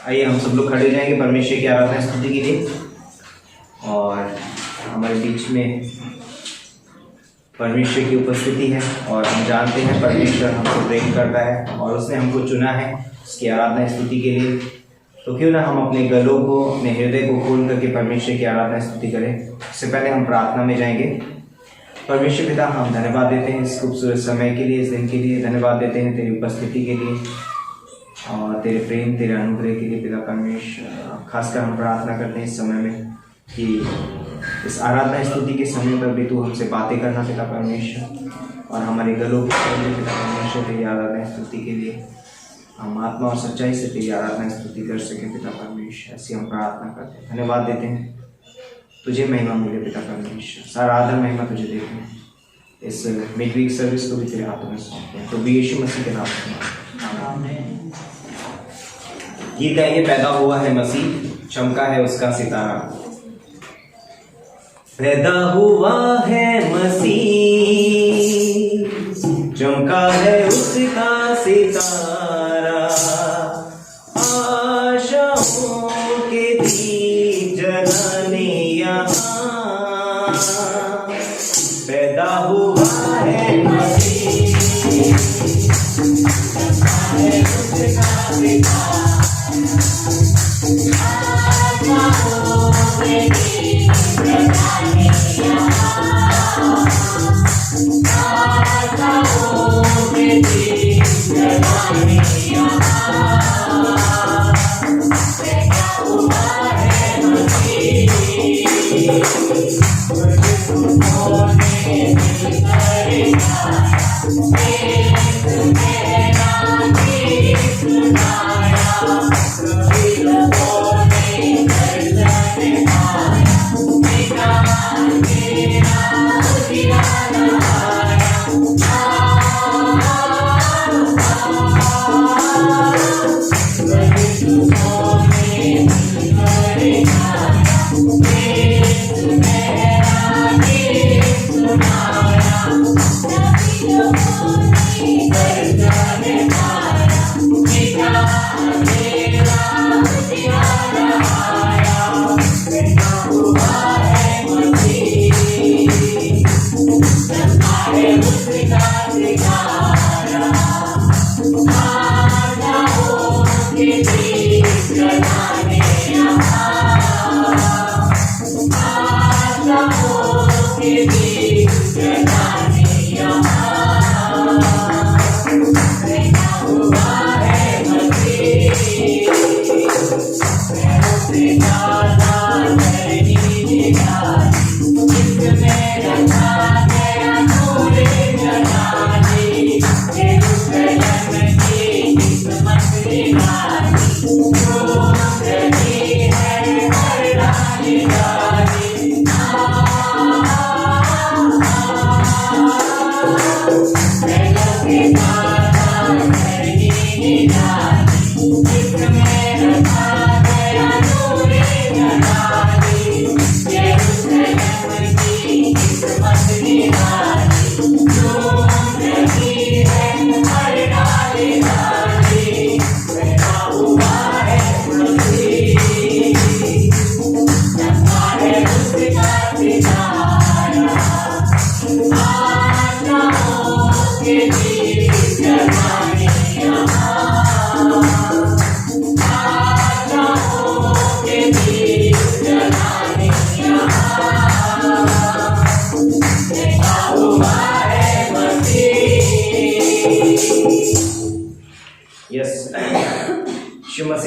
आइए हम सब लोग खड़े जाएंगे परमेश्वर की आराधना स्तुति के लिए। और हमारे बीच में परमेश्वर की उपस्थिति है और हम जानते हैं परमेश्वर हमको प्रेम करता है और उसने हमको चुना है उसकी आराधना स्तुति के लिए। तो क्यों ना हम अपने गलों को, अपने हृदय को खोल करके परमेश्वर की आराधना स्तुति करें। इससे पहले हम प्रार्थना में जाएंगे। परमेश्वर पिता, हम धन्यवाद देते हैं इस खूबसूरत समय के लिए, इस दिन के लिए। धन्यवाद देते हैं तेरी उपस्थिति के लिए और तेरे प्रेम, तेरे अनुग्रह के लिए पिता परमेश्वर। खासकर हम प्रार्थना करते हैं इस समय में कि इस आराधना स्तुति के समय पर भी तू हमसे बातें करना पिता परमेश्वर, और हमारे गलों को खोल पिता परमेश्वर तेरी आराधना स्तुति के लिए। हम आत्मा और सच्चाई से तेरी आराधना स्तुति कर सके पिता परमेश्वर, ऐसी हम प्रार्थना करते हैं। धन्यवाद देते हैं, तुझे महिमा मिले पिता परमेश्वर। सारा आदर महिमा तुझे देते हैं। इस मिडवीक सर्विस को भी तेरे हाथों में सौंपते हैं, तो भी यीशु मसीह के नाम से गीत गाएंगे। पैदा हुआ है मसीह, चमका है उसका सितारा। पैदा हुआ है मसीह, चमका है उसका सितारा। आशाओं के दीप जलाने यहाँ पैदा हुआ है मसीह, चमका है उसका सितारा।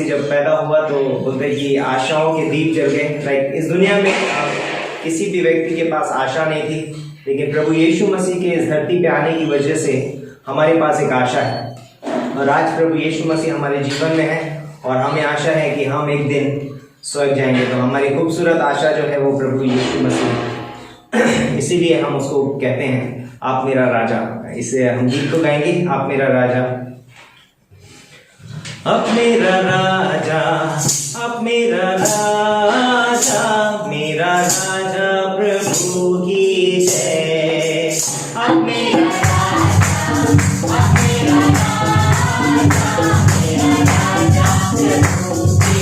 जब पैदा हुआ तो बोलते हैं कि आशाओं के दीप जल गए। लाइक इस दुनिया में किसी भी व्यक्ति के पास आशा नहीं थी, लेकिन प्रभु यीशु मसीह के इस धरती पे आने की वजह से हमारे पास एक आशा है। और आज प्रभु यीशु मसीह हमारे जीवन में है और हमें आशा है कि हम एक दिन स्वर्ग जाएंगे। तो हमारी खूबसूरत आशा जो है वो प्रभु यीशु मसीह, इसीलिए हम उसको कहते हैं आप मेरा राजा। इसे हम गीत को गाएंगे, आप मेरा राजा। अब मेरा राजा, अब मेरा राजा, मेरा राजा प्रभु की जय। अब मेरा राजा, अब मेरा राजा, मेरा राजा प्रभु की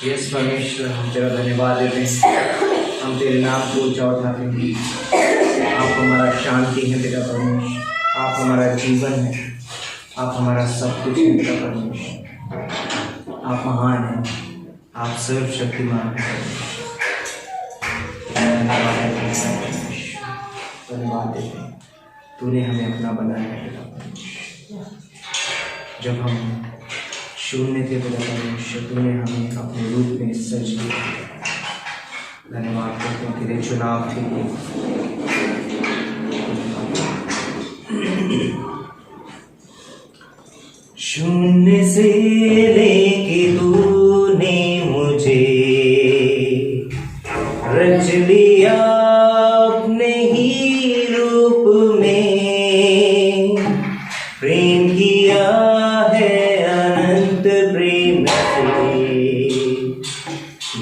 यस परमेश्वर, हम तेरा धन्यवाद देते हैं, हम तेरे नाम को ऊंचा उठाते हैं। आप हमारा शांति है तेरा परमेश्वर, आप हमारा जीवन है, आप हमारा सब कुछ है तेरा परमेश्वर। आप महान हैं, आप सर्वशक्तिमान हैं। धन्यवाद देते हैं, तूने हमें अपना बनाया है तेरा परमेश्वर। जब हम शून्य थे तेरा परमेश्वर, तूने हमें अपने रूप में सज लिया। धन्यवाद करते हैं तेरे चुनाव के लिए। शून्य से लेके तूने मुझे रच लिया अपने ही रूप में, प्रेम किया है अनंत प्रेम से,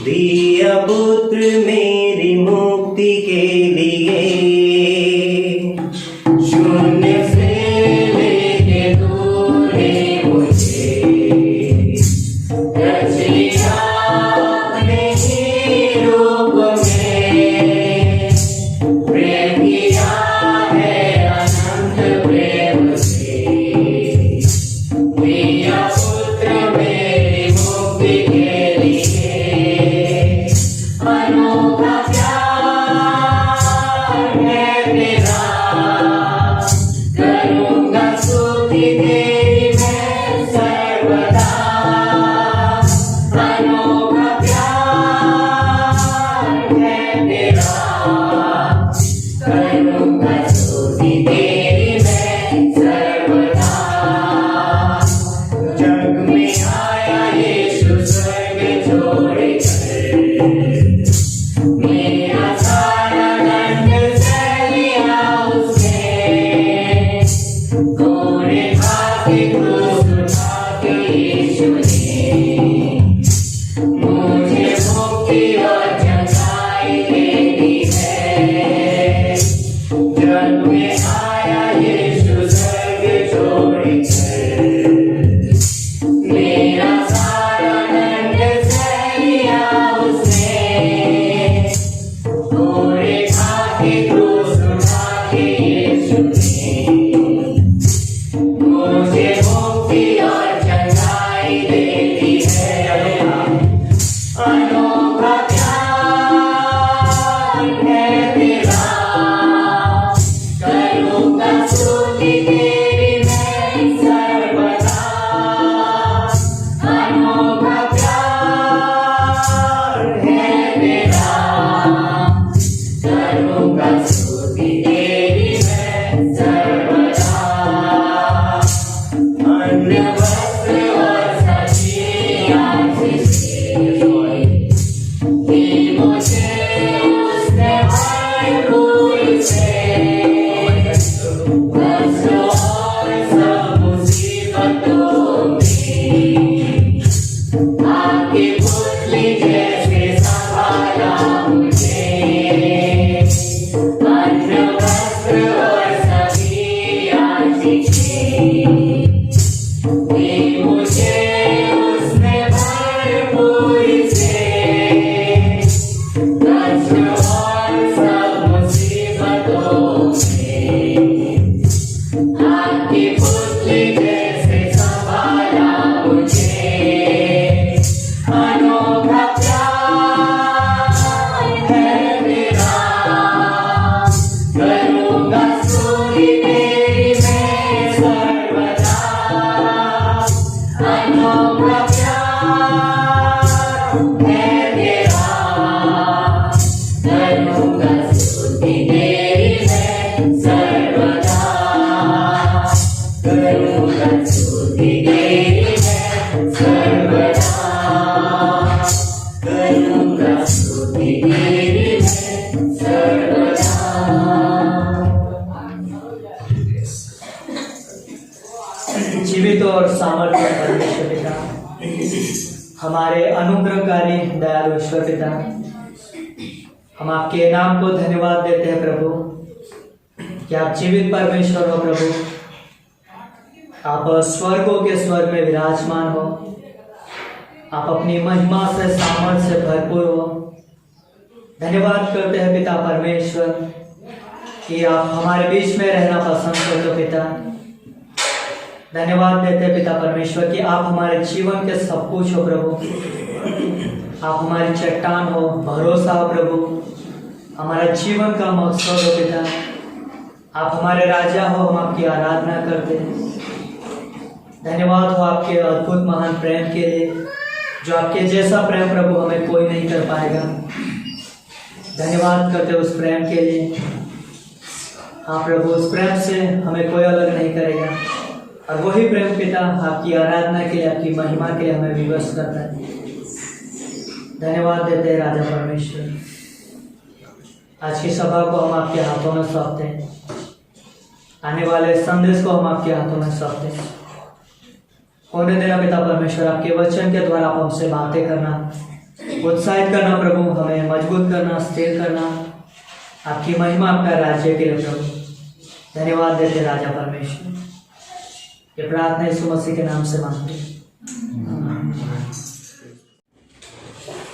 दिया पुत्र मेरी मुक्ति के लिए। शून्य से लेके तूने मुझे रच लिया अपने ही रूप में, प्रेम किया है अनंत प्रेम से, दिया पुत्र मेरी मुक्ति के लिए। अनोखा प्यार है तेरा, करूँगा स्तुति तेरी मैं सर्वदा। अनोखा प्यार है तेरा, करूँगा स्तुति तेरी मैं सर्वदा। जग में आया यीशु स्वर्ग छोड़कर, मेरा सारा दंड सह लिया उसने। कोड़े खा के क्रूस उठा के यीशु ने मुझे मुक्ति और चंगाई दे दी है। जग में आया यीशु स्वर्ग छोड़कर, मेरा सारा दंड सह लिया उसने। कोड़े जीवित और सामर्थ्य परमेश्वर पिता, हमारे अनुग्रहकारी दयालु ईश्वर पिता, हम आपके नाम को धन्यवाद देते हैं प्रभु कि आप जीवित परमेश्वर हो प्रभु। आप स्वर्गों के स्वर्ग में विराजमान हो, आप अपनी महिमा से सामर्थ्य से भरपूर हो। धन्यवाद करते हैं पिता परमेश्वर कि आप हमारे बीच में रहना पसंद करते हो पिता। धन्यवाद देते हैं पिता परमेश्वर कि आप हमारे जीवन के सब कुछ हो प्रभु। आप हमारी चट्टान हो, भरोसा हो प्रभु, हमारा जीवन का मकसद हो पिता। आप हमारे राजा हो, हम आपकी आराधना करते हैं। धन्यवाद हो आपके अद्भुत महान प्रेम के लिए, जो आपके जैसा प्रेम प्रभु हमें कोई नहीं कर पाएगा। धन्यवाद करते उस प्रेम के लिए। हाँ प्रभु, उस प्रेम से हमें कोई अलग नहीं करेगा, और वही प्रेम पिता आपकी आराधना के लिए, आपकी महिमा के लिए हमें विवश करता है। धन्यवाद देते हैं राजा परमेश्वर। आज की सभा को हम आपके हाथों में सौंपते हैं, आने वाले संदेश को हम आपके हाथों में सौंपते हैं। होने देना पिता परमेश्वर, आपके वचन के द्वारा आप हमसे बातें करना, उत्साहित करना प्रभु, हमें मजबूत करना, स्थिर करना, आपकी महिमा, आपका राज्य के लिए प्रभु। धन्यवाद देते राजा परमेश्वर। ये प्रार्थना यीशु मसीह के नाम से मांगते हैं।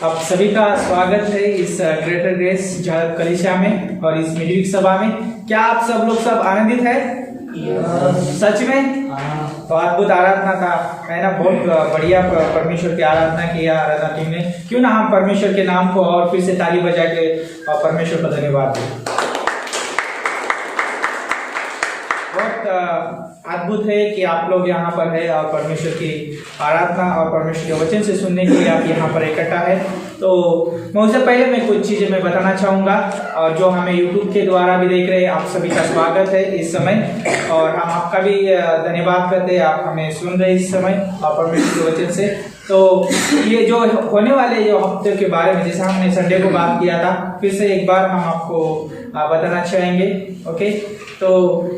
आप सभी का स्वागत है इस ग्रेटर ग्रेस कलीसिया में और इस मिडवीक सभा में। क्या आप सब लोग सब आनंदित है? सच में तो अद्भुत आराधना था, है ना? बहुत बढ़िया परमेश्वर की आराधना किया आराधना टीम ने। क्यों ना हम परमेश्वर के नाम को और फिर से ताली बजा के परमेश्वर को धन्यवाद दें। बहुत अद्भुत है कि आप लोग यहाँ पर है और परमेश्वर की आराधना और परमेश्वर के वचन से सुनने के लिए आप यहाँ पर इकट्ठा है। तो मैं उससे पहले मैं कुछ चीज़ें मैं बताना चाहूँगा, और जो हमें YouTube के द्वारा भी देख रहे हैं आप सभी का स्वागत है इस समय, और हम आपका भी धन्यवाद करते हैं, आप हमें सुन रहे इस समय और परमेश्वर के वचन से। तो ये जो होने वाले जो हफ्ते के बारे में, जैसे हमने संडे को बात किया था, फिर से एक बार हम आपको बताना चाहेंगे। ओके, तो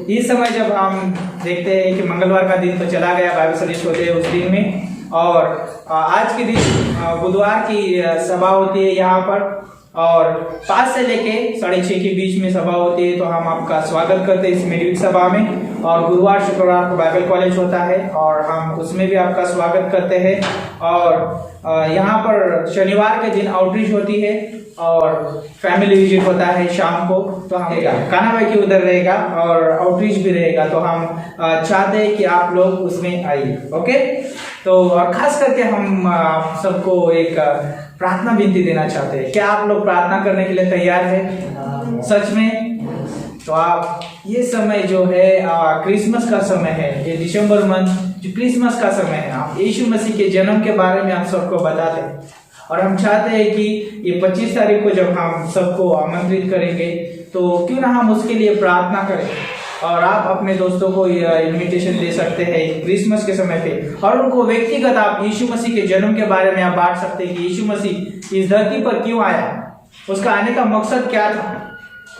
इस समय जब हम देखते हैं कि मंगलवार का दिन तो चला गया, बाइबल स्टडी होते हैं उस दिन में, और आज के दिन बुधवार की सभा होती है यहाँ पर, और 5 से लेके 6:30 के बीच में सभा होती है। तो हम आपका स्वागत करते हैं इस मिडवीक सभा में, और गुरुवार शुक्रवार को बाइबल कॉलेज होता है और हम उसमें भी आपका स्वागत करते हैं। और यहाँ पर शनिवार के दिन आउटरीच होती है और फैमिली विजिट होता है शाम को। तो हम कान्हा भाई की उधर रहेगा और आउटरीच भी रहेगा, तो हम चाहते हैं कि आप लोग उसमें आइए। ओके, तो और खास करके हम आप सबको एक प्रार्थना विनती देना चाहते हैं। क्या आप लोग प्रार्थना करने के लिए तैयार हैं? सच में? तो आप ये समय जो है क्रिसमस का समय है, ये दिसंबर मंथ जो क्रिसमस का समय है, आप यीशु मसीह के जन्म के बारे में आप सबको बताते हैं, और हम चाहते हैं कि ये 25 तारीख को जब हम सबको आमंत्रित करेंगे तो क्यों ना हम उसके लिए प्रार्थना करें, और आप अपने दोस्तों को इनविटेशन दे सकते हैं क्रिसमस के समय पे, और उनको व्यक्तिगत आप यीशु मसीह के जन्म के बारे में आप बांट सकते हैं कि यीशु मसीह इस धरती पर क्यों आया, उसका आने का मकसद क्या था,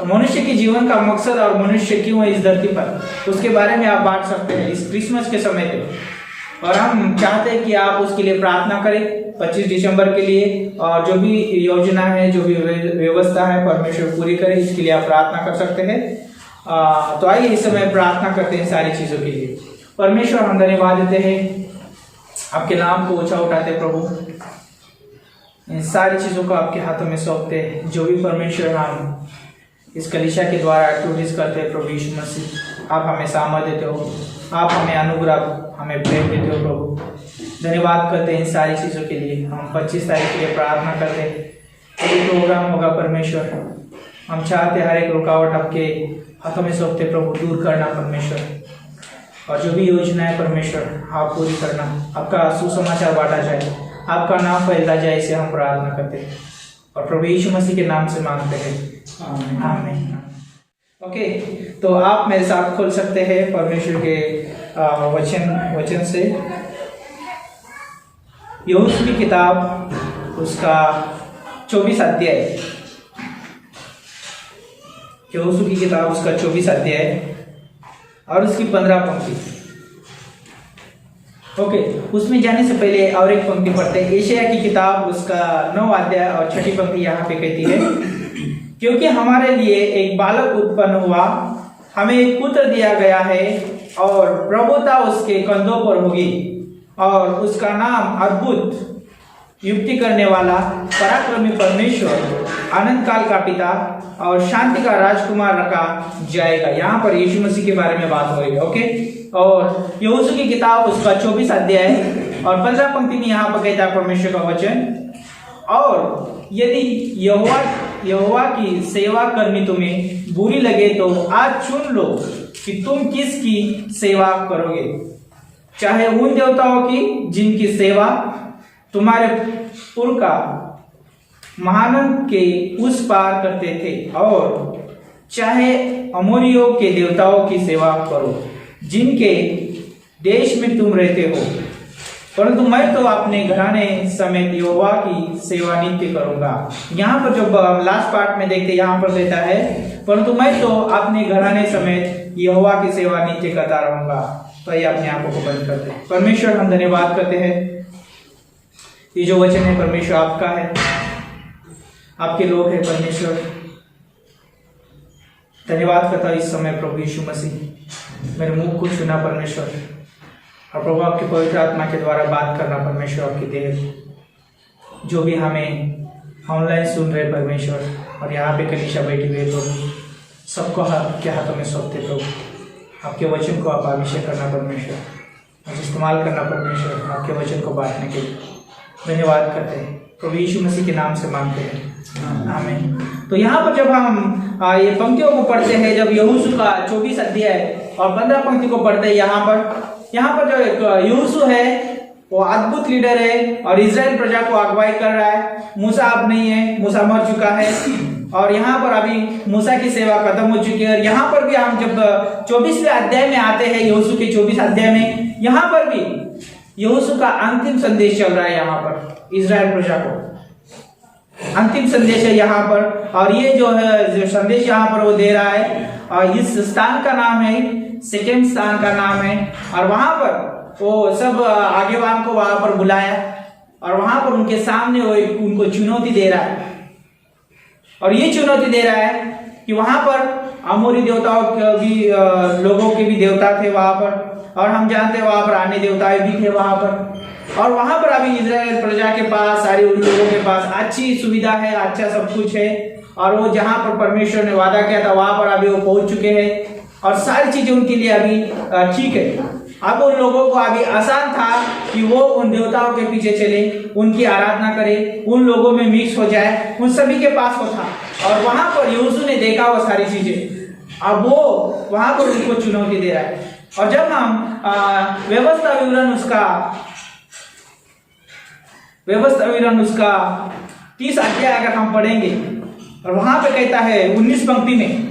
मनुष्य के जीवन का मकसद और मनुष्य क्यों है इस धरती पर, उसके बारे में आप बांट सकते हैं इस क्रिसमस के समय पे। और हम चाहते हैं कि आप उसके लिए प्रार्थना करें, 25 दिसंबर के लिए, और जो भी योजना है, जो भी व्यवस्था है, परमेश्वर पूरी करे, इसके लिए आप प्रार्थना कर सकते हैं। तो आइए इस समय प्रार्थना करते हैं सारी चीजों के लिए। परमेश्वर, हम धन्यवाद देते हैं, आपके नाम को ऊंचा उठाते प्रभु, इन सारी चीजों को आपके हाथों में सौंपते हैं। जो भी परमेश्वर हम इस कलीसिया के द्वारा एक्टिविटीज करते हैं प्रभु यीशु मसीह, आप हमें सामर्थ्य देते हो, आप हमें अनुग्रह, हमें प्रेम देते हो प्रभु। धन्यवाद करते हैं इन सारी चीज़ों के लिए। हम 25 तारीख के लिए प्रार्थना करते हैं, कोई प्रोग्राम होगा परमेश्वर, हम चाहते हर एक रुकावट आपके हाथों में सौंपते प्रभु, दूर करना परमेश्वर, और जो भी योजना है परमेश्वर आप पूरी करना, आपका सुसमाचार बांटा जाए, आपका नाम फैलता जाए, इसे हम प्रार्थना करते हैं और प्रभु यीशु मसीह के नाम से मांगते हैं, आमीन। ओके, तो आप मेरे साथ खोल सकते हैं परमेश्वर के वचन से यहोशू की किताब, उसका 24 अध्याय, यहोशू की किताब उसका 24 अध्याय और उसकी 15 पंक्ति। ओके, उसमें जाने से पहले और एक पंक्ति पढ़ते हैं। यशायाह की किताब उसका 9 अध्याय और 6 पंक्ति यहाँ पे कहती है, क्योंकि हमारे लिए एक बालक उत्पन्न हुआ, हमें एक पुत्र दिया गया है और प्रभुता उसके कंधों पर होगी, और उसका नाम अद्भुत, युक्ति करने वाला, पराक्रमी परमेश्वर, आनंद काल का पिता और शांति का राजकुमार रखा जाएगा। यहाँ पर यीशु मसीह के बारे में बात हो रही है। ओके, और यहोशू की किताब उसका 24 अध्याय और 15 पंक्ति में यहाँ पर कहता है परमेश्वर का वचन, और यदि यहोवा की सेवा करनी तुम्हें बुरी लगे तो आज चुन लो कि तुम किसकी सेवा करोगे, चाहे उन देवताओं की जिनकी सेवा तुम्हारे पुरखा महानद के उस पार करते थे, और चाहे अमोरियों के देवताओं की सेवा करो जिनके देश में तुम रहते हो, परंतु मैं तो अपने घराने समेत यहोवा की सेवा नित्य करूंगा। यहाँ पर जो लास्ट पार्ट में देखते यहाँ पर देता है, परंतु मैं तो अपने घराने समेत यहोवा की सेवा नित्य करता रहूंगा। तो ये अपने आंखों को बंद करते हैं। परमेश्वर, हम धन्यवाद करते हैं, ये जो वचन है परमेश्वर आपका है, आपके लोग हैं परमेश्वर। धन्यवाद करता हूं इस समय प्रभु यीशु मसीह, मेरे मुंह को चुना परमेश्वर, और प्रभु आपके पवित्र आत्मा के द्वारा बात करना परमेश्वर, आपकी देर जो भी हमें ऑनलाइन सुन रहे परमेश्वर, और यहाँ पे कलीसिया बैठी हुई प्रभु, सबको आपके हाथों में सौंपते प्रभु, आपके वचन को आप अभिषेक करना परमेश्वर, मुझे इस्तेमाल करना परमेश्वर, आपके वचन को बांटने के लिए धन्यवाद करते हैं, प्रभु यीशु मसीह के नाम से मांगते हैं, आमीन। तो यहाँ पर जब हम ये पंक्तियों को पढ़ते हैं, जब यहोशू का 24 अध्याय और 15 पंक्ति को पढ़ते हैं, यहाँ पर जो यहोशू है वो अद्भुत लीडर है और इजराइल प्रजा को अगुवाई कर रहा है। मूसा अब नहीं है, मूसा मर चुका है, और यहाँ पर अभी मूसा की सेवा खत्म हो चुकी है। और यहाँ पर भी हम जब 24वें अध्याय में आते हैं, यहोशू के 24 अध्याय में, यहाँ पर भी यहोशू का अंतिम संदेश चल रहा है। यहाँ पर इजराइल प्रजा को अंतिम संदेश है यहाँ पर, और ये जो है जो संदेश यहाँ पर वो दे रहा है, और इस स्थान का नाम है सिकेम स्थान का नाम है, और वहां पर वो सब आगेवान को वहां पर बुलाया, और वहां पर उनके सामने वो उनको चुनौती दे रहा है, और ये चुनौती दे रहा है कि वहां पर अमोरी देवताओं के भी लोगों के भी देवता थे वहां पर, और हम जानते हैं वहां पर अन्य देवता भी थे वहां पर, और वहां पर अभी इजराइल प्रजा के पास, सारे उन लोगों के पास अच्छी सुविधा है, अच्छा सब कुछ है, और वो जहां पर परमेश्वर ने वादा किया था वहां पर अभी वो पहुंच चुके हैं, और सारी चीजें उनके लिए अभी ठीक है। अब उन लोगों को अभी आसान था कि वो उन देवताओं के पीछे चले, उनकी आराधना करे, उन लोगों में मिक्स हो जाए, उन सभी के पास वो था, और वहां पर यहोशू ने देखा वो सारी चीजें, अब वो वहां पर उनको चुनौती दे रहा है। और जब हम व्यवस्था विवरण उसका 30 अध्याय अगर हम पढ़ेंगे, और वहां पे कहता है 19 पंक्ति में,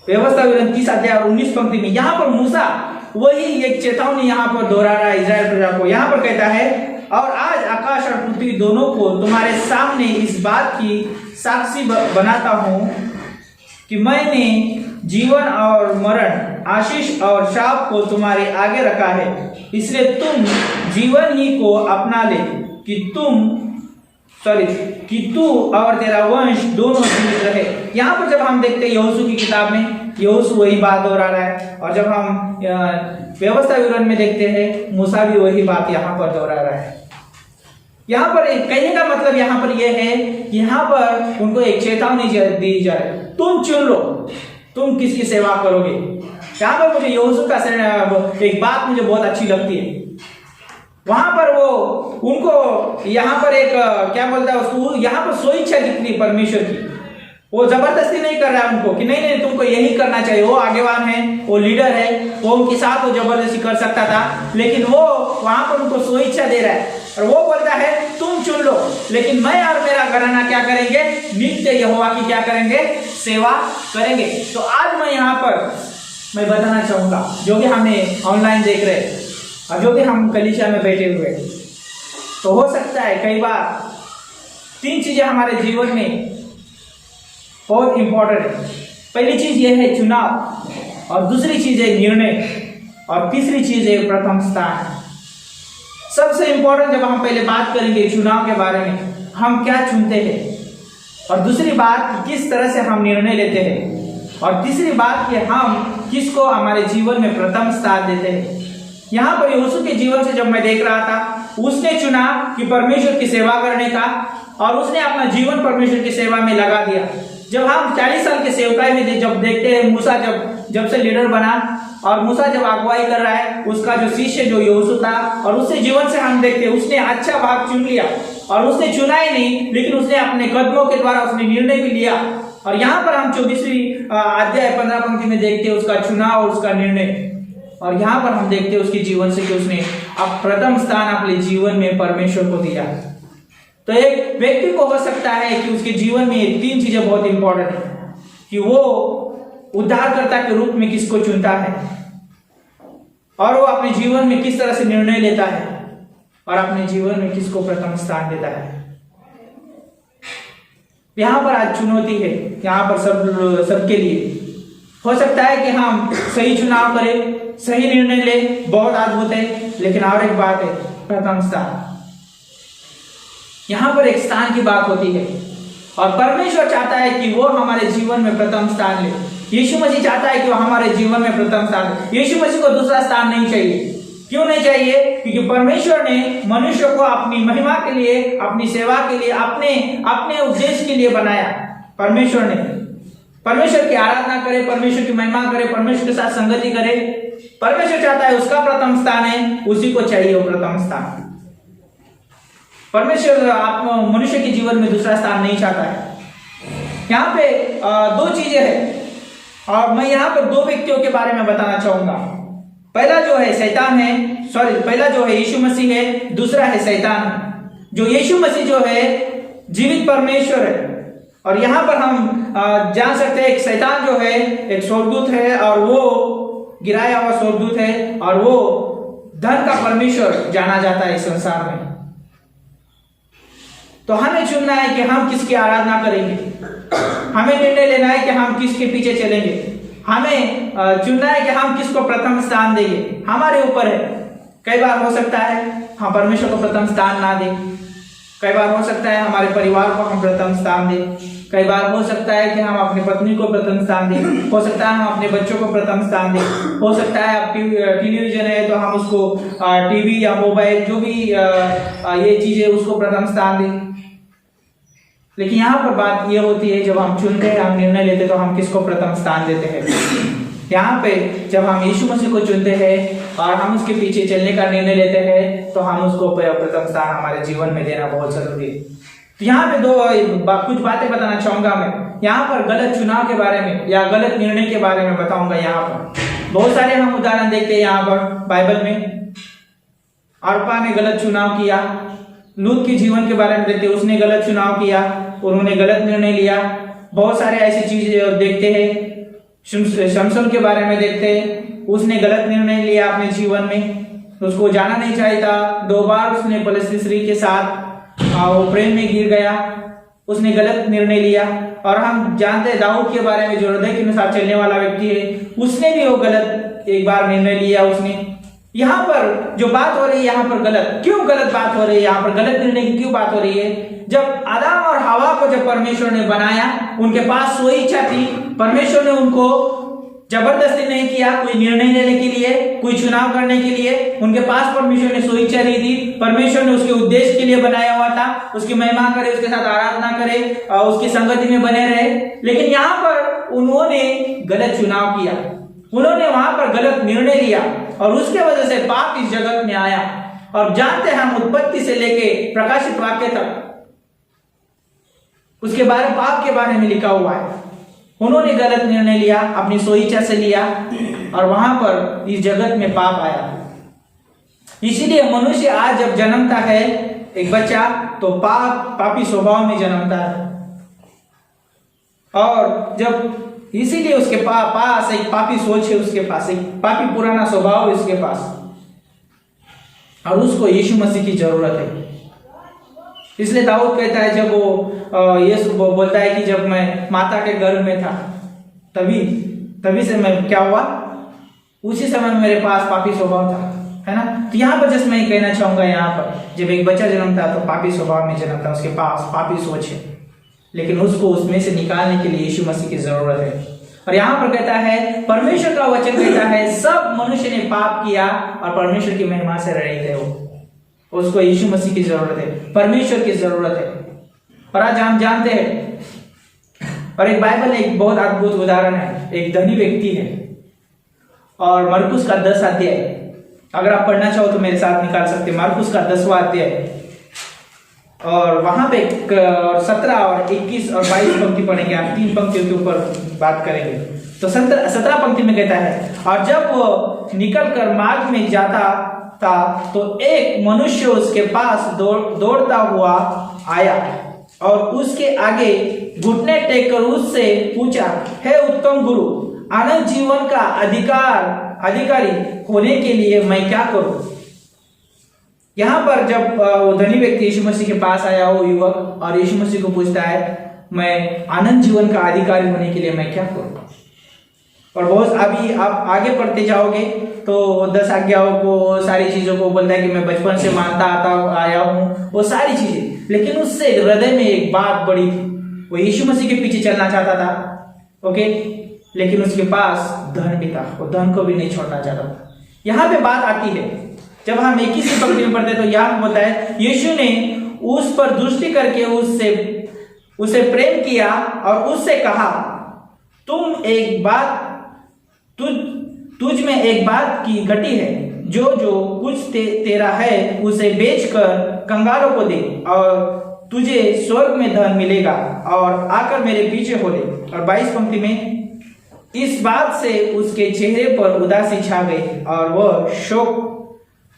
व्यवस्था विवरण 30 अध्याय और 19 पंक्ति में, यहाँ पर मूसा वही एक चेतावनी यहाँ पर दोहरा रहा है इजराइल प्रजा को। यहाँ पर कहता है, और आज आकाश और पृथ्वी दोनों को तुम्हारे सामने इस बात की साक्षी बनाता हूं कि मैंने जीवन और मरण, आशीष और शाप को तुम्हारे आगे रखा है, इसलिए तुम जीवन ही को अपना ले कि तू और तेरा वंश दोनों जीवित रहे। यहाँ पर जब हम देखते हैं यहोशू की किताब में, यहोशू वही बात दोहरा रहा है, और जब हम व्यवस्था विवरण में देखते हैं, मूसा भी वही बात यहाँ पर दोहरा रहा है। यहाँ पर कहने का मतलब यहाँ पर यह है, यहाँ पर उनको एक चेतावनी दी जाए, तुम चुन लो तुम किसकी सेवा करोगे। यहाँ पर मुझे यहोशू का एक बात मुझे बहुत अच्छी लगती है। वहां पर वो उनको यहाँ पर एक क्या बोलता है उसको, यहाँ पर स्वेच्छा दिखती परमेश्वर की। वो जबरदस्ती नहीं कर रहा है उनको कि नहीं नहीं तुमको यही करना चाहिए। वो आगेवान है, वो लीडर है, वो उनके साथ वो जबरदस्ती कर सकता था, लेकिन वो वहां पर उनको स्वेच्छा दे रहा है और वो बोलता है तुम चुन लो, लेकिन मैं और मेरा घराना क्या करेंगे, नित्य यहोवा की क्या करेंगे, सेवा करेंगे। तो आज मैं यहाँ पर मैं बताना चाहूंगा, जो भी हमें ऑनलाइन देख रहे और जो भी हम कलीसिया में बैठे हुए, तो हो सकता है कई बार 3 चीजें हमारे जीवन में बहुत इंपॉर्टेंट है। पहली चीज यह है चुनाव, और दूसरी चीज है निर्णय, और तीसरी चीज है प्रथम स्थान। सबसे इंपॉर्टेंट जब हम पहले बात करेंगे चुनाव के बारे में, हम क्या चुनते हैं, और दूसरी बात किस तरह से हम निर्णय लेते हैं, और तीसरी बात कि हम किसको हमारे जीवन में प्रथम स्थान देते हैं। यहाँ पर यहोशू के जीवन से जब मैं देख रहा था, उसने चुना कि परमेश्वर की सेवा करने का, और उसने अपना जीवन परमेश्वर की सेवा में लगा दिया। जब हम 40 साल के सेवकाई में जब देखते हैं, मूसा जब से लीडर बना और मूसा जब अगुवाई कर रहा है, उसका जो शिष्य जो यहोशू था, और उसके जीवन से हम देखते हैं उसने अच्छा भाग चुन लिया, और उसने चुना ही नहीं, लेकिन उसने अपने कदमों के द्वारा उसने निर्णय भी लिया। और यहाँ पर हम 24वीं अध्याय 15 पंक्ति में देखते हैं उसका चुनाव और उसका निर्णय, और यहाँ पर हम देखते हैं उसके जीवन से कि उसने अब प्रथम स्थान अपने जीवन में परमेश्वर को दिया। तो एक व्यक्ति को हो सकता है कि उसके जीवन में 3 चीजें बहुत इंपॉर्टेंट है, कि वो उद्धारकर्ता के रूप में किसको चुनता है, और वो अपने जीवन में किस तरह से निर्णय लेता है, और अपने जीवन में किसको प्रथम स्थान देता है। यहाँ पर आज चुनौती है, यहाँ पर सबके लिए हो सकता है कि हम सही चुनाव करें, सही निर्णय ले, बहुत अद्भुत है, लेकिन और एक बात है प्रथम स्थान। यहाँ पर एक स्थान की बात होती है, और परमेश्वर चाहता है कि वो हमारे जीवन में प्रथम स्थान ले। यीशु मसीह चाहता है कि वो हमारे जीवन में प्रथम स्थान ले। यीशु मसीह को दूसरा स्थान नहीं चाहिए। क्यों नहीं चाहिए? क्योंकि परमेश्वर ने मनुष्य को अपनी महिमा के लिए, अपनी सेवा के लिए, अपने उद्देश्य के लिए बनाया। परमेश्वर की आराधना करे, परमेश्वर की महिमा करे, परमेश्वर के साथ संगति करे। परमेश्वर चाहता है उसका प्रथम स्थान है, उसी को चाहिए वो प्रथम स्थान। परमेश्वर आप मनुष्य के जीवन में दूसरा स्थान नहीं चाहता है। यहाँ पे 2 चीजें हैं, और मैं यहाँ पर 2 व्यक्तियों के बारे में बताना चाहूंगा। पहला जो है शैतान है, पहला जो है यीशु मसीह है, दूसरा है शैतान। जो यीशु मसीह जो है जीवित परमेश्वर है, और यहाँ पर हम जान सकते हैं एक शैतान जो है एक स्वर्गदूत है, और वो गिराया हुआ स्वर्गदूत है, और वो धन का परमेश्वर जाना जाता है इस संसार में। तो हमें चुनना है कि हम किसकी आराधना करेंगे, हमें निर्णय लेना है कि हम किसके पीछे चलेंगे, हमें चुनना है कि हम किसको प्रथम स्थान देंगे। हमारे ऊपर है। कई बार हो सकता है हम परमेश्वर को प्रथम स्थान ना दें, कई बार हो सकता है हमारे परिवार को हम प्रथम स्थान दें, कई बार हो सकता है कि हम अपनी पत्नी को प्रथम स्थान दें, हो सकता है हम अपने बच्चों को प्रथम स्थान दें, हो सकता है अब टेलीविजन है तो हम उसको टीवी या मोबाइल जो भी ये चीजें उसको प्रथम स्थान दें। लेकिन यहाँ पर बात ये होती है, जब हम चुनते हैं, हम निर्णय लेते तो हम किसको प्रथम स्थान देते हैं। यहाँ पे जब हम यीशु मसीह को चुनते हैं और हम उसके पीछे चलने का निर्णय लेते हैं, तो हम उसको प्रथम स्थान हमारे जीवन में देना बहुत जरूरी है। तो यहाँ पे कुछ बातें बताना चाहूंगा मैं। यहाँ पर गलत चुनाव के बारे में या गलत निर्णय के बारे में बताऊंगा। यहाँ पर बहुत सारे हम उदाहरण देखते हैं यहाँ पर बाइबल में। अर्पा ने गलत चुनाव किया, लूत के जीवन के बारे में देखते हैं, उसने गलत चुनाव किया, उन्होंने गलत निर्णय लिया। बहुत सारे ऐसी चीजें देखते हैं। शमसन के बारे में देखते हैं, उसने गलत निर्णय लिया अपने जीवन में, उसको जाना नहीं चाहिए था। 2 बार उसने पलिस्ती स्त्री के साथ वो प्रेम में गिर गया, उसने गलत निर्णय लिया। और हम जानते हैं दाऊद के बारे में, जो हृदय के अनुसार चलने वाला व्यक्ति है, उसने भी वो गलत एक बार निर्णय लिया उसने। यहाँ पर जो बात हो रही है, यहाँ पर गलत क्यों गलत बात हो रही है, यहाँ पर गलत निर्णय की क्यों बात हो रही है? जब आदम और हवा को जब परमेश्वर ने बनाया, उनके पास वही इच्छा थी। परमेश्वर ने उनको जबरदस्ती नहीं किया कोई निर्णय लेने के लिए, कोई चुनाव करने के लिए। उनके पास परमेश्वर ने सोई इच्छा दी थी। परमेश्वर ने उसके उद्देश्य के लिए बनाया हुआ था, उसकी महिमा करे, उसके साथ आराधना करे और उसकी संगति में बने रहे। लेकिन यहाँ पर उन्होंने गलत चुनाव किया, उन्होंने वहां पर गलत निर्णय लिया और उसके वजह से पाप इस जगत में आया। और जानते हैं हम उत्पत्ति से लेके प्रकाशित वाक्य तक उसके बारे पाप के बारे में लिखा हुआ है। उन्होंने गलत निर्णय लिया, अपनी सोई इच्छा से लिया और वहां पर इस जगत में पाप आया। इसीलिए मनुष्य आज जब जन्मता है एक बच्चा, तो पापी स्वभाव में जन्मता है। और जब इसीलिए उसके पास एक पापी सोच है, उसके पास एक पापी पुराना स्वभाव है उसके पास, और उसको यीशु मसीह की जरूरत है। इसलिए दाऊद कहता है, जब वो यीशु बोलता है कि जब मैं माता के गर्भ में था तभी से मैं क्या हुआ, उसी समय मेरे पास पापी स्वभाव था, है ना। तो यहाँ पर जस्ट मैं कहना चाहूंगा, यहाँ पर जब एक बच्चा जन्मता तो पापी स्वभाव में जन्मता, उसके पास पापी सोच है, लेकिन उसको उसमें से निकालने के लिए यीशु मसीह की जरूरत है। और यहाँ पर कहता है, परमेश्वर का वचन कहता है, सब मनुष्य ने पाप किया और परमेश्वर की महिमा से रहित है। वो उसको यीशु मसीह की जरूरत है, परमेश्वर की जरूरत है। और आज हम जानते हैं, और एक बाइबल में एक बहुत अद्भुत उदाहरण है। एक धनी व्यक्ति है और मरकुस का 10 अध्याय, अगर आप पढ़ना चाहो तो मेरे साथ निकाल सकते हैं। मरकुस का 10वां अध्याय, और वहां पे 17 और 21 और 22 पंक्ति पढ़ेंगे। आप 3 पंक्तियों के ऊपर बात करेंगे। तो 17 पंक्ति में कहता है, और जब वो निकल कर मार्ग में जाता था तो एक मनुष्य उसके पास दौड़ता हुआ आया और उसके आगे घुटने टेक कर उससे पूछा, हे उत्तम गुरु, अनंत जीवन का अधिकारी होने के लिए मैं क्या करूं? यहाँ पर जब वो धनी व्यक्ति यीशु मसीह के पास आया, वो युवक, और यीशु मसीह को पूछता है, मैं अनंत जीवन का अधिकारी होने के लिए मैं क्या करूं? और बहुत अभी आप आगे पढ़ते जाओगे तो 10 आज्ञाओं को, सारी चीजों को बोलता है कि मैं बचपन से मानता आया हूं, वो सारी चीजें। लेकिन उससे हृदय में एक बात बड़ी थी, वो यीशु मसीह के पीछे चलना चाहता था, ओके, लेकिन उसके पास धन भी था, वो धन को भी नहीं छोड़ना चाहता था। यहाँ पे बात आती है, जब हम 21 पंक्ति में पढ़ते हैं तो यहाँ होता है, यीशु ने उस पर दृष्टि करके उसे प्रेम किया और उससे कहा, तुझ में एक बात की घटी है, जो कुछ तेरा है उसे बेचकर कंगालों को दे और तुझे स्वर्ग में धन मिलेगा, और आकर मेरे पीछे हो ले। और 22 पंक्ति में, इस बात से उसके चेहरे पर उदासी छा गई और वह शोक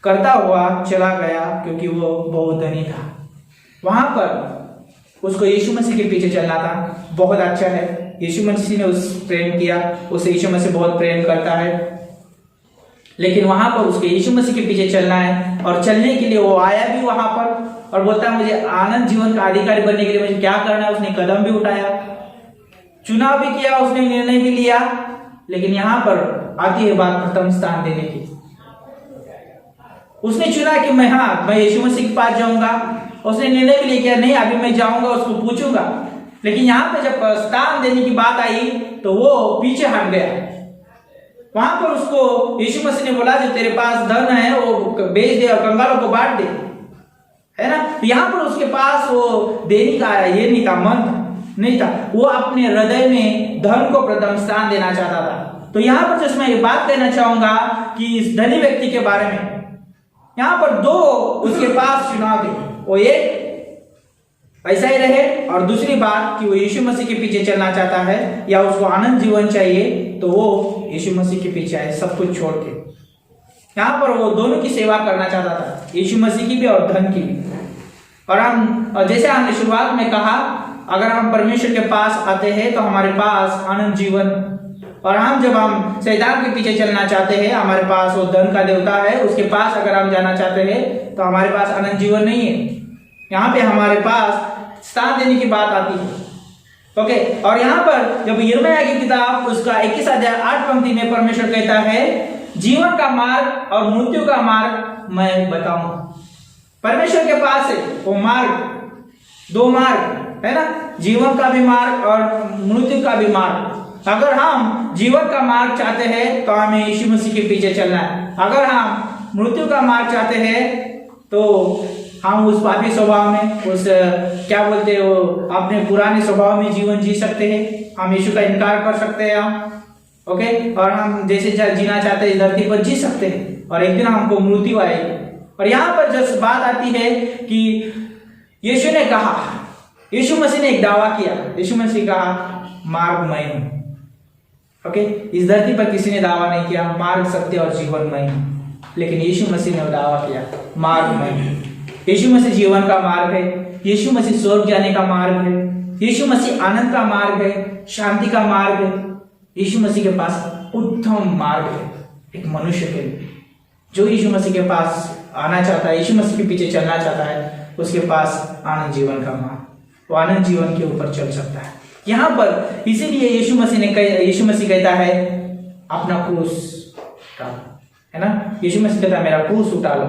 करता हुआ चला गया, क्योंकि वो बहुत धनी था। वहां पर उसको यीशु मसीह के पीछे चलना था। बहुत अच्छा है, यीशु मसीह ने उस प्रेम किया, उसे यीशु मसीह बहुत प्रेम करता है, लेकिन वहां पर उसके यीशु मसीह के पीछे चलना है। और चलने के लिए वो आया भी वहां पर और बोलता है, मुझे आनंद जीवन का अधिकारी बनने के लिए मुझे क्या करना है। उसने कदम भी उठाया, चुनाव भी किया, उसने निर्णय भी लिया। लेकिन यहाँ पर आती है बात प्रथम स्थान देने की। उसने चुना कि मैं यीशु मसीह के पास जाऊंगा। उसने निर्णय भी लिया, नहीं अभी मैं जाऊंगा, उसको पूछूंगा। लेकिन यहाँ पे जब स्थान देने की बात आई तो वो पीछे हट गया। वहां पर उसको यीशु मसीह ने बोला, जो तेरे पास धन है वो बेच दे और कंगालों को बांट दे, है ना। तो यहाँ पर उसके पास वो देने का ये नहीं था, मन नहीं था। वो अपने हृदय में धन को प्रथम स्थान देना चाहता था। तो यहाँ पर जैसे मैं ये बात कहना चाहूंगा कि इस धनी व्यक्ति के बारे में, यहाँ पर 2 उसके पास चुनाव थे। वो एक ऐसा ही रहे, और दूसरी बात कि वो यीशु मसीह के पीछे चलना चाहता है या उसको आनंद जीवन चाहिए, तो वो यीशु मसीह के पीछे आए सब कुछ छोड़ के। यहाँ पर वो दोनों की सेवा करना चाहता था, यीशु मसीह की भी और धन की भी। और जैसे हमने शुरुआत में कहा, अगर हम परमेश्वर के पास आते हैं तो हमारे पास आनंद जीवन, और जब हम शैतान के पीछे चलना चाहते हैं, हमारे पास वो धन का देवता है, उसके पास अगर हम जाना चाहते हैं तो हमारे पास आनंद जीवन नहीं है। यहाँ पे हमारे पास स्थान देने की बात आती है। ओके, और यहाँ पर जब यिर्मयाह की किताब उसका 21 अध्याय 8 पंक्ति में परमेश्वर कहता है जीवन का मार्ग और मृत्यु का मार्ग मैं बताऊंगा। परमेश्वर के पास है वो मार्ग, दो मार्ग है ना, जीवन का भी मार्ग और मृत्यु का भी मार्ग। अगर हम जीवन का मार्ग चाहते हैं तो हमें यीशु मसीह के पीछे चलना है। अगर हम मृत्यु का मार्ग चाहते हैं तो हम उस पापी स्वभाव में, उस क्या बोलते हो, अपने पुराने स्वभाव में जीवन जी सकते हैं। हम यीशु का इनकार कर सकते हैं हम, ओके, और हम जैसे जीना चाहते हैं धरती पर जी सकते हैं और एक दिन हमको मृत्यु आएगी। और यहाँ पर जब बात आती है कि यीशु ने कहा, यीशु मसीह ने एक दावा किया, यीशु मसीह कहा मार्ग मैं हूं। ओके, इस धरती पर किसी ने दावा नहीं किया मार्ग सत्य और जीवन मैं हूं, लेकिन यीशु मसीह ने दावा किया मार्ग मैं हूं। यीशु मसीह जीवन का मार्ग है, यीशु मसीह स्वर्ग जाने का मार्ग है, यीशु मसीह आनंद का मार्ग है, शांति का मार्ग है। यीशु मसीह के पास उत्तम मार्ग है एक मनुष्य के लिए। जो यीशु मसीह के पास आना चाहता है, यीशु मसीह के पीछे चलना चाहता है, उसके पास आनंद जीवन का मार्ग, वो आनंद जीवन के ऊपर चल सकता है। यहाँ पर इसीलिए यीशु मसीह कहता है अपना क्रूस उठाओ, है ना। यीशु मसीह कहता है मेरा क्रूस उठा लो।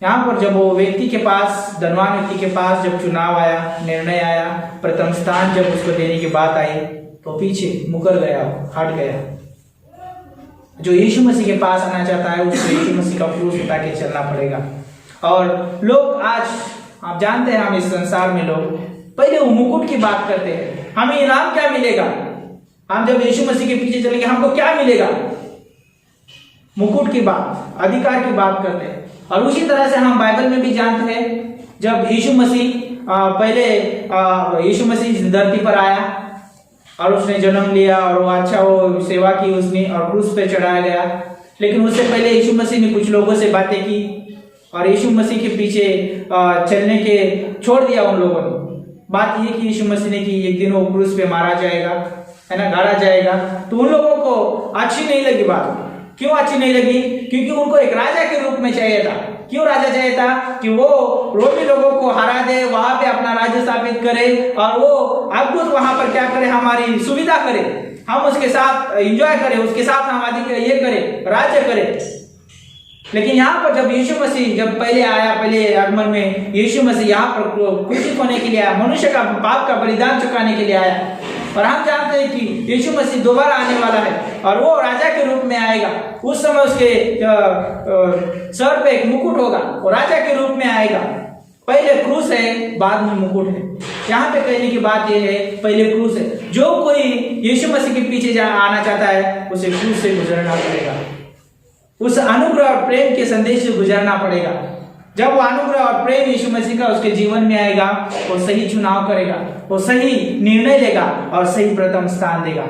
यहाँ पर जब वो व्यक्ति के पास, धनवान व्यक्ति के पास जब चुनाव आया, निर्णय आया, प्रथम स्थान जब उसको देने की बात आई तो पीछे मुकर गया, हट गया। जो यीशु मसीह के पास आना चाहता है उसको यीशु मसीह का क्रूस उठा के चलना पड़ेगा। और लोग आज आप जानते हैं, हम इस संसार में लोग पहले वो मुकुट की बात करते हैं, हमें इनाम क्या मिलेगा, हम जब यीशु मसीह के पीछे चलेंगे हमको क्या मिलेगा, मुकुट की बात, अधिकार की बात करते हैं। और उसी तरह से हम बाइबल में भी जानते हैं जब यीशु मसीह पहले यीशु मसीह इस धरती पर आया और उसने जन्म लिया और वो सेवा की उसने और क्रूस पे चढ़ाया गया। लेकिन उससे पहले यीशु मसीह ने कुछ लोगों से बातें की और यीशु मसीह के पीछे चलने के छोड़ दिया उन लोगों ने। बात ये कि यीशु मसीह ने कि एक दिन वो क्रूस पे मारा जाएगा, है ना, गाड़ा जाएगा। तो उन लोगों को अच्छी नहीं लगी बात। क्यों अच्छी नहीं लगी? क्योंकि उनको एक राजा के रूप में चाहिए था। क्यों राजा चाहिए था? कि वो रोमी लोगों को हरा दे, वहां पे अपना राज्य स्थापित करे और वो अद्भुत वहां पर क्या करे, हमारी सुविधा करे, हम उसके साथ एंजॉय करें, उसके साथ हम अधिक ये करें, राज्य करें। लेकिन यहाँ पर जब यीशु मसीह जब पहले आया, पहले आगमन में यीशु मसीह यहाँ पर क्रूसित होने के लिए आया, मनुष्य का पाप का बलिदान चुकाने के लिए आया। और हम जानते हैं कि यीशु मसीह दोबारा आने वाला है और वो राजा के रूप में आएगा। उस समय उसके सर पे एक मुकुट होगा, वो राजा के रूप में आएगा। पहले क्रूस है, बाद में मुकुट है। यहाँ पे कहने की बात यह है, पहले क्रूस है। जो कोई यीशु मसीह के पीछे आना चाहता है उसे क्रूस से गुजरना पड़ेगा, उस अनुग्रह और प्रेम के संदेश से गुजरना पड़ेगा। जब वो अनुग्रह और प्रेम यीशु मसीह का उसके जीवन में आएगा, वो सही चुनाव करेगा, वो सही निर्णय लेगा और सही प्रथम स्थान देगा।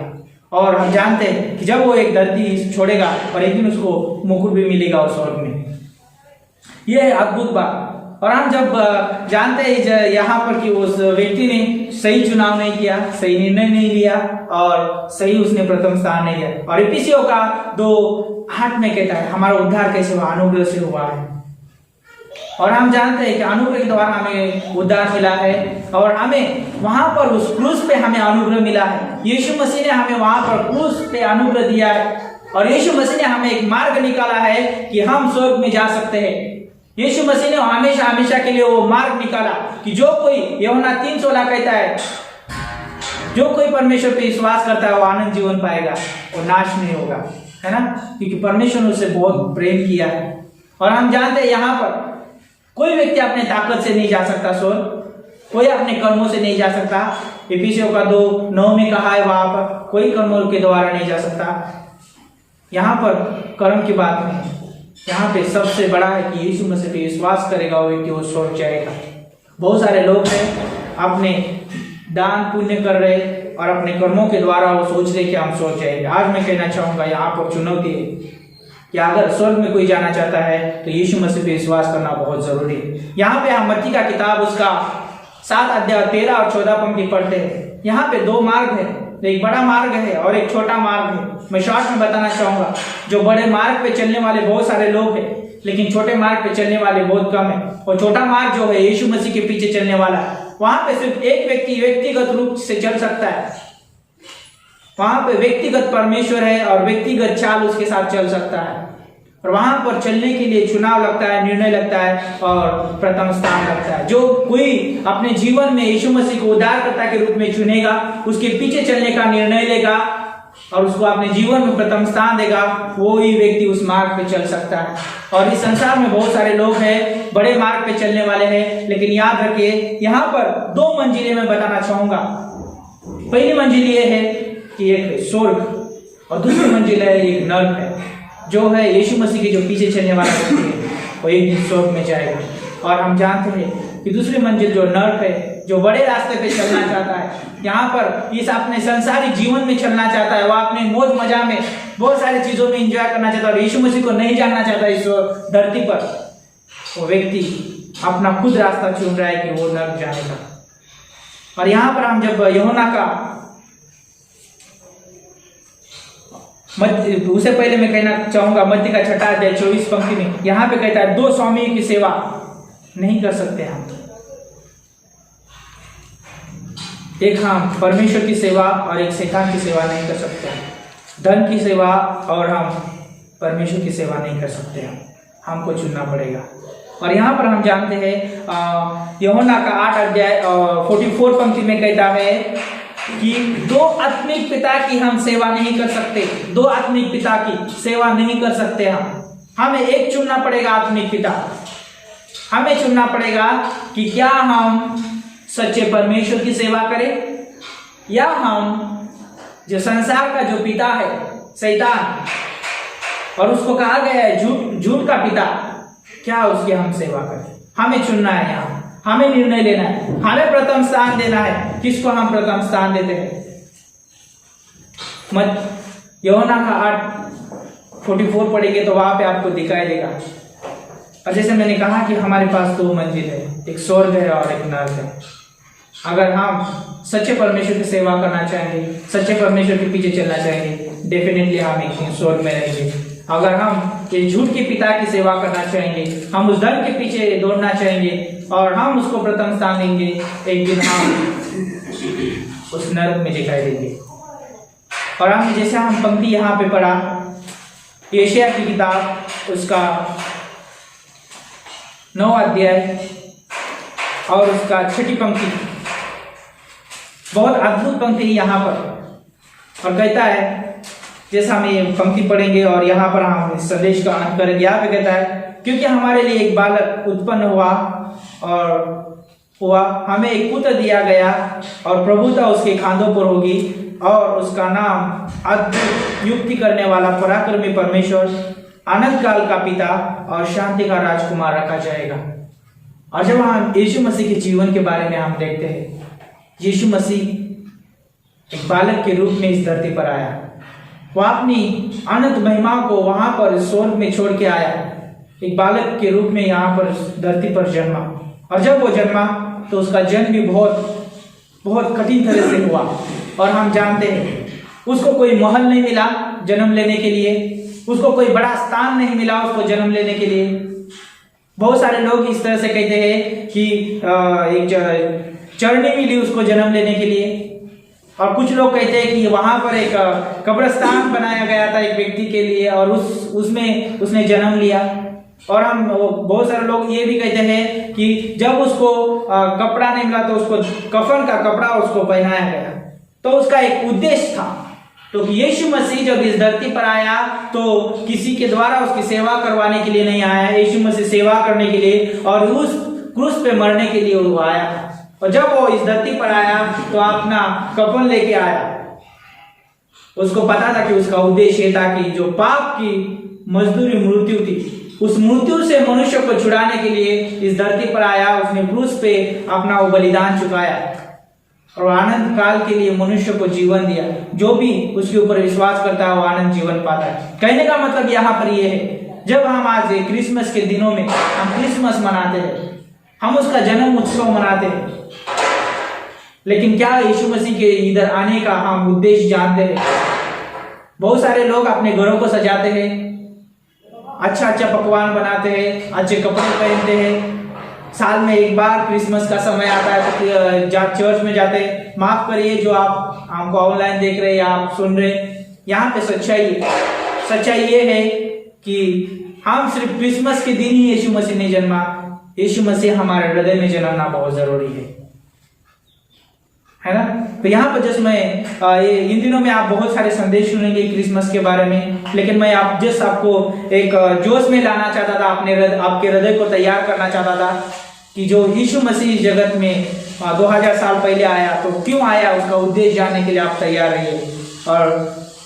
और हम जानते हैं कि जब वो एक धरती छोड़ेगा और एक दिन उसको मुकुट भी मिलेगा उस स्वर्ग में। यह है अद्भुत बात। और हम जब जानते हैं यहाँ पर कि उस व्यक्ति ने सही चुनाव नहीं किया, सही निर्णय नहीं लिया और सही उसने प्रथम स्थान नहीं लिया। और इफिसियों का 2:8 में कहता है हमारा उद्धार कैसे हुआ, अनुग्रह से हुआ है। और हम जानते हैं कि अनुग्रह के द्वारा हमें उद्धार मिला है और हमें वहां पर उस क्रूस पे हमें अनुग्रह मिला है। यीशु मसीह ने हमें वहां पर क्रूस पे अनुग्रह दिया है और यीशु मसीह ने हमें एक मार्ग निकाला है कि हम स्वर्ग में जा सकते हैं। यीशु मसीह ने हमेशा हमेशा के लिए वो मार्ग निकाला कि जो कोई, यूहन्ना 3:16 कहता है, जो कोई परमेश्वर पे विश्वास करता है वो आनंद जीवन पाएगा, वो नाश नहीं होगा, है ना, क्योंकि परमेश्वर ने उससे बहुत प्रेम किया है। और हम जानते हैं यहाँ पर कोई व्यक्ति अपने ताकत से नहीं जा सकता स्वर्ग, कोई अपने कर्मों से नहीं जा सकता। इफिसियों का 2:9 में कहा है वहां पर कोई कर्मों के द्वारा नहीं जा सकता। यहाँ पर कर्म की बात नहीं, यहाँ पे सबसे बड़ा है कि यीशु मसीह पे विश्वास करेगा वो व्यक्ति वो स्वर्ग जाएगा। बहुत सारे लोग हैं अपने दान पुण्य कर रहे और अपने कर्मों के द्वारा वो सोच रहे कि हम स्वर्ग जाएंगे। आज मैं कहना चाहूंगा यहाँ पर चुनौती है कि अगर स्वर्ग में कोई जाना चाहता है तो यीशु मसीह पे विश्वास करना बहुत जरूरी है। यहाँ पे हम मत्ती का किताब उसका 7 अध्याय 13 और 14 पंक्ति पढ़ते हैं। यहाँ पे 2 मार्ग है, एक बड़ा मार्ग है और एक छोटा मार्ग है। मैं शॉर्ट में बताना चाहूंगा, जो बड़े मार्ग पे चलने वाले बहुत सारे लोग हैं लेकिन छोटे मार्ग पे चलने वाले बहुत कम है। और छोटा मार्ग जो है यीशु मसीह के पीछे चलने वाला है, वहां पे सिर्फ एक व्यक्ति व्यक्तिगत रूप से चल सकता है। वहां पे व्यक्तिगत परमेश्वर है और व्यक्तिगत चाल उसके साथ चल सकता है। और वहां पर चलने के लिए चुनाव लगता है, निर्णय लगता है और प्रथम स्थान लगता है। जो कोई अपने जीवन में यीशु मसीह को उद्धारकर्ता के रूप में चुनेगा, उसके पीछे चलने का निर्णय लेगा और उसको अपने जीवन में प्रथम स्थान देगा, वो ही व्यक्ति उस मार्ग पे चल सकता है। और इस संसार में बहुत सारे लोग हैं, बड़े मार्ग पे चलने वाले हैं, लेकिन याद रखिए यहाँ पर 2 मंजिलें मैं बताना चाहूंगा। पहली मंजिल ये है कि एक स्वर्ग और दूसरी मंजिल है एक नर्क है। जो है यीशु मसीह के जो पीछे चलने वाला व्यक्ति है वो एक दिन स्वर्ग में जाएगा। और हम जानते हैं कि दूसरी मंजिल जो नर्क है, जो बड़े रास्ते पे चलना चाहता है, यहाँ पर इस अपने संसारिक जीवन में चलना चाहता है, वह अपने मौज मजा में बहुत सारी चीजों में एंजॉय करना चाहता है और यीशु मसीह को नहीं जानना चाहता इस धरती पर, वो व्यक्ति अपना खुद रास्ता चुन रहा है कि वो नर्क जाने का। और यहाँ पर हम जब यूहन्ना का उससे पहले मैं कहना चाहूंगा मत्ती का 6 अध्याय 24 पंक्ति में यहाँ पे कहता है 2 स्वामियों की सेवा नहीं कर सकते हम। एक हम परमेश्वर की सेवा और एक शैतान की सेवा नहीं कर सकते हैं। धन की सेवा और हम परमेश्वर की सेवा नहीं कर सकते हैं, हमको चुनना पड़ेगा। और यहाँ पर हम जानते हैं यूहन्ना का 8 अध्याय 44 पंक्ति में कहता है कि 2 आत्मिक पिता की हम सेवा नहीं कर सकते। 2 आत्मिक पिता की सेवा नहीं कर सकते हमें एक चुनना पड़ेगा आत्मिक पिता। हमें चुनना पड़ेगा कि क्या हम सच्चे परमेश्वर की सेवा करें या हम जो संसार का जो पिता है शैतान, और उसको कहा गया है झूठ का पिता, क्या उसकी हम सेवा करें। हमें चुनना है, यहाँ हमें निर्णय लेना है, हमें प्रथम स्थान देना है। किसको हम प्रथम स्थान देते हैं? यूहन्ना का 8:44 पढ़ेंगे तो वहां पे आपको दिखाई देगा। और जैसे मैंने कहा कि हमारे पास 2 मंजिल है, एक स्वर्ग है और एक नर्क है। अगर हम सच्चे परमेश्वर की सेवा करना चाहेंगे, सच्चे परमेश्वर के पीछे चलना चाहेंगे, डेफिनेटली हम एक दिन स्वर्ग में रहेंगे। अगर हम ये झूठ के पिता की सेवा करना चाहेंगे, हम उस धन के पीछे दौड़ना चाहेंगे और हम उसको प्रथम स्थान देंगे, एक दिन हम उस नरक में दिखाई देंगे। और हमने जैसे हम पंक्ति यहाँ पे पढ़ा यशायाह की किताब उसका 9 अध्याय और उसका 6 पंक्ति, बहुत अद्भुत पंक्ति यहाँ पर। और कहता है, जैसा हम ये पंक्ति पढ़ेंगे और यहाँ पर हम इस संदेश का अंत करेंगे, यहाँ पे कहता है क्योंकि हमारे लिए एक बालक उत्पन्न हुआ, हमें एक पुत्र दिया गया और प्रभुता उसके खांधों पर होगी और उसका नाम अद्भुत, युक्ति करने वाला, पराक्रमी परमेश्वर, अनंत काल का पिता और शांति का राजकुमार रखा जाएगा। और जब हम यीशु मसीह के जीवन के बारे में हम देखते हैं, यीशु मसीह एक बालक के रूप में इस धरती पर आया। वह अपनी अनंत महिमा को वहां पर स्वर्ग में छोड़ के आया, एक बालक के रूप में यहाँ पर धरती पर जन्मा। और जब वो जन्मा तो उसका जन्म भी बहुत बहुत कठिन तरह से हुआ। और हम जानते हैं उसको कोई महल नहीं मिला जन्म लेने के लिए, उसको कोई बड़ा स्थान नहीं मिला उसको जन्म लेने के लिए। बहुत सारे लोग इस तरह से कहते हैं कि एक चरनी मिली उसको जन्म लेने के लिए, और कुछ लोग कहते हैं कि वहां पर एक कब्रिस्तान बनाया गया था एक व्यक्ति के लिए और उसमें उसने जन्म लिया। और हम बहुत सारे लोग ये भी कहते हैं कि जब उसको कपड़ा नहीं मिला तो उसको कफन का कपड़ा उसको पहनाया गया, तो उसका एक उद्देश्य था। तो यीशु मसीह जब इस धरती पर आया तो किसी के द्वारा उसकी सेवा करवाने के लिए नहीं आया, यीशु मसीह सेवा करने के लिए और उस क्रूस पे मरने के लिए वो आया। और जब वो इस धरती पर आया तो अपना कफन लेके आया। उसको पता था कि उसका उद्देश्य था कि जो पाप की मजदूरी मृत्यु थी, उस मृत्यु से मनुष्य को छुड़ाने के लिए इस धरती पर आया। उसने क्रूस पे अपना वो बलिदान चुकाया और आनंद काल के लिए मनुष्य को जीवन दिया। जो भी उसके ऊपर विश्वास करता है वो आनंद जीवन पाता है। कहने का मतलब यहाँ पर ये है, जब हम आज क्रिसमस के दिनों में हम क्रिसमस मनाते हैं, हम उसका जन्म उत्सव मनाते हैं, लेकिन क्या यीशु मसीह के इधर आने का हम उद्देश्य जानते हैं? बहुत सारे लोग अपने घरों को सजाते हैं, अच्छा अच्छा पकवान बनाते हैं, अच्छे कपड़े पहनते हैं, साल में एक बार क्रिसमस का समय आता है तो चर्च में जाते हैं। माफ करिए जो आप हमको ऑनलाइन देख रहे हैं या आप सुन रहे हैं, यहाँ पे सच्चाई ये है कि हम सिर्फ क्रिसमस के दिन ही यीशु मसीह नहीं जन्मा, यीशु मसीह हमारे हृदय में जन्मना बहुत जरूरी है ना। तो यहाँ पर जस्ट मैं इन दिनों में आप बहुत सारे संदेश सुनेंगे क्रिसमस के बारे में, लेकिन मैं आपको एक जोश में लाना चाहता था, आपके हृदय को तैयार करना चाहता था कि जो यीशु मसीह जगत में 2000 साल पहले आया तो क्यों आया, उसका उद्देश्य जानने के लिए आप तैयार रहिए और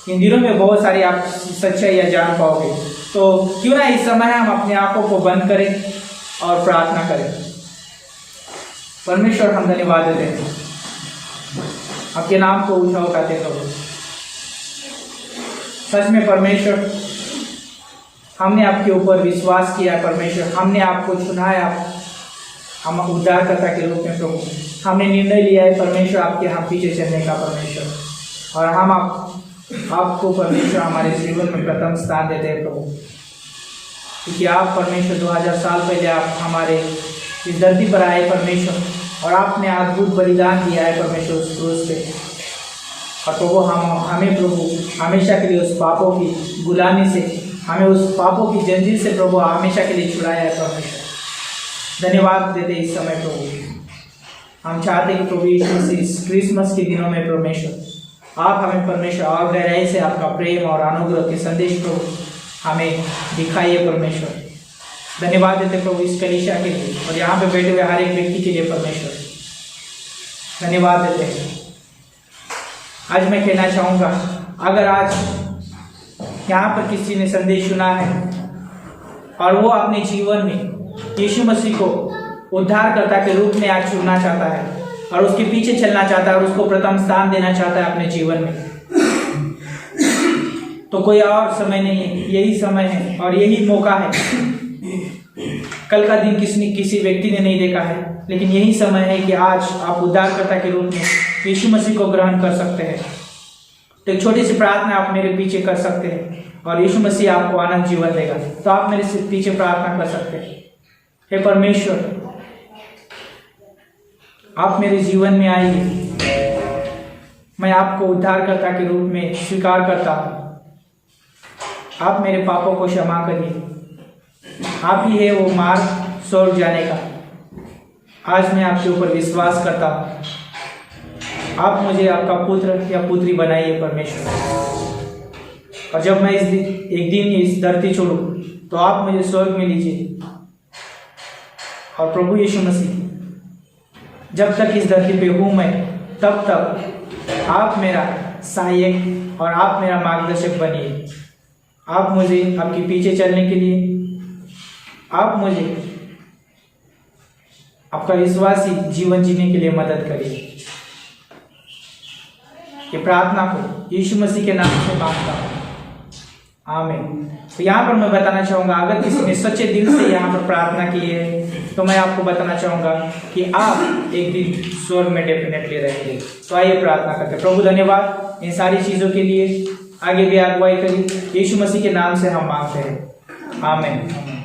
इन दिनों में बहुत सारी आप सच्चाई जान पाओगे। तो क्यों ना इस समय हम अपने आंखों को बंद करें और प्रार्थना करें। परमेश्वर हम धन्यवाद देते हैं, आपके नाम को ऊंचा उठाते हैं प्रभु। सच में परमेश्वर हमने आपके ऊपर विश्वास किया परमेश्वर, हमने आपको चुना है, हम उद्धारकर्ता के रूप में प्रभु हमने निर्णय लिया है परमेश्वर आपके हम पीछे चलने का परमेश्वर, और हम आपको परमेश्वर हमारे जीवन में प्रथम स्थान देते हैं प्रभु, क्योंकि आप परमेश्वर 2000 साल पहले आप हमारे इस धरती पर आए परमेश्वर, और आपने अद्भुत बलिदान दिया है परमेश्वर उस क्रूस पे। और प्रभु हमें प्रभु हमेशा के लिए उस पापों की गुलामी से, हमें उस पापों की जंजीर से प्रभु हमेशा के लिए छुड़ाया है परमेश्वर। धन्यवाद देते इस समय प्रभु। हम चाहते हैं कि प्रभु यीशु इस क्रिसमस के दिनों में परमेश्वर आप हमें परमेश्वर और गहराई से आपका प्रेम और अनुग्रह के संदेश को हमें दिखाइए परमेश्वर। धन्यवाद देते प्रभु इस कलीसिया के लिए और यहाँ पे बैठे हुए हर एक व्यक्ति के लिए परमेश्वर धन्यवाद देते हैं। आज मैं कहना चाहूँगा, अगर आज यहाँ पर किसी ने संदेश सुना है और वो अपने जीवन में यीशु मसीह को उद्धारकर्ता के रूप में आज चुनना चाहता है और उसके पीछे चलना चाहता है और उसको प्रथम स्थान देना चाहता है अपने जीवन में, तो कोई और समय नहीं है, यही समय है और यही मौका है। कल का दिन किसी व्यक्ति ने नहीं देखा है, लेकिन यही समय है कि आज आप उद्धारकर्ता के रूप में यीशु मसीह को ग्रहण कर सकते हैं। तो एक छोटी सी प्रार्थना आप मेरे पीछे कर सकते हैं और यीशु मसीह आपको आनंद जीवन देगा। तो आप मेरे पीछे प्रार्थना कर सकते हैं। हे परमेश्वर, आप मेरे जीवन में आइए, मैं आपको उद्धारकर्ता के रूप में स्वीकार करता हूँ। आप मेरे पापों को क्षमा करिए, आप ही है वो मार्ग स्वर्ग जाने का। आज मैं आपके ऊपर विश्वास करता हूँ, आप मुझे आपका पुत्र या पुत्री बनाइए परमेश्वर। और जब मैं एक दिन इस धरती छोड़ूं तो आप मुझे स्वर्ग में लीजिए। और प्रभु यीशु मसीह, जब तक इस धरती पे हूँ मैं, तब तक आप मेरा सहायक और आप मेरा मार्गदर्शक बनिए। आप मुझे आपके पीछे चलने के लिए, आप मुझे आपका विश्वासी जीवन जीने के लिए मदद करिए। ये प्रार्थना को यीशु मसीह के नाम से मांगता हूँ, आमीन। तो यहाँ पर मैं बताना चाहूँगा, अगर किसी ने सच्चे दिल से यहाँ पर प्रार्थना की है तो मैं आपको बताना चाहूँगा कि आप एक दिन स्वर्ग में डेफिनेटली रहेंगे। तो आइए प्रार्थना करते हैं। प्रभु धन्यवाद इन सारी चीज़ों के लिए, आगे भी अगुवाई करिए, यीशु मसीह के नाम से हम मांगते हैं, आमीन।